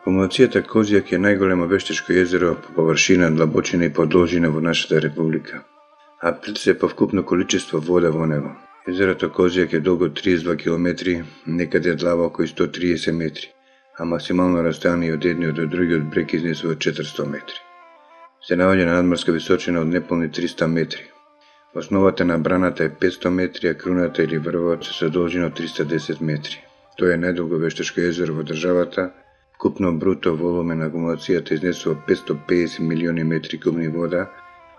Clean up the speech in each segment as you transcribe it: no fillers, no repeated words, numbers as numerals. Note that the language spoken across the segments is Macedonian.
Акумулацијата Козјак е најголемо вештачко езеро по површина, длабочина и по должина во нашата република, а пред се по вкупно количество вода во него. Езерото Козјак е долго 32 км, некаде длаба околу 130 метри, а максимално растојание од едниот до другиот брег изнесува 400 метри. Се наоѓа на надморска височина од неполни 300 метри. Основата на браната е 500 метри, а круната или врвот се содржина од 310 метри. Тоа е најдолго вештачко езеро во државата. Купно бруто волумен акумулацијата изнесува 550 милиони метри кубни вода,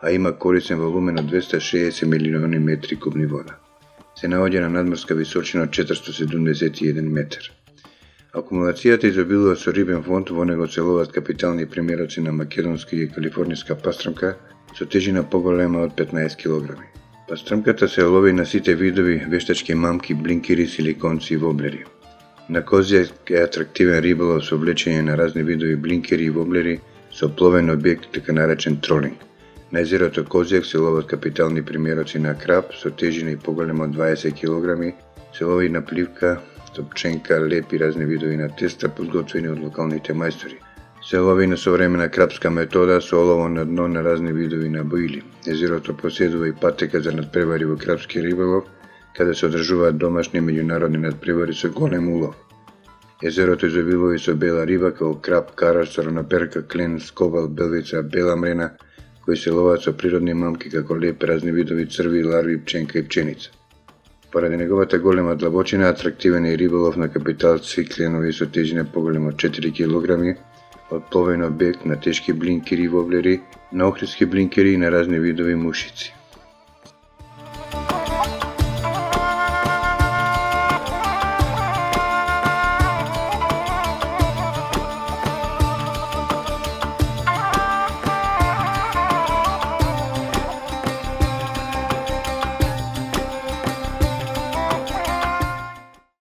а има корисен волумен од 260 милиони метри кубни вода. Се наоѓа на надморска височина од 471 метар. Акумулацијата изобилува со рибен фонд, во него целуваат капитални примероци на македонска и калифорниска пастрамка со тежина поголема од 15 кг. Пастрамката се лови на сите видови вештачки мамки, блинкери, силиконци и воблери. На Козјак е атрактивен риболов со влечење на разни видови блинкери и воблери со пловен објект, така наречен тролинг. На езерото Козјак се ловат капитални примероци на краб со тежина и поголема од 20 кг, се лови на пливка, топченка, леп и разни видови на теста подготвени од локалните мајстори. Се лови на современа крапска метода со олово на дно на разни видови на боили. Езерото поседува и патека за надпревари во крапски риболов, каде се одржуваат домашни и меѓународни надпревари со голем улов. Езерото изобилува и со бела риба како краб, караш, црноперка, клен, скобал, белвица, бела мрена, кои се ловат со природни мамки како леп, разни видови црви, ларви, пченка и пченица. Поради неговата голема длабочина, атрактивен е риболов на капиталци, кленови со тежина поголема од 4 кг, од пловен објект, на тешки блинкери и воблери, на охридски блинкери и на разни видови мушици.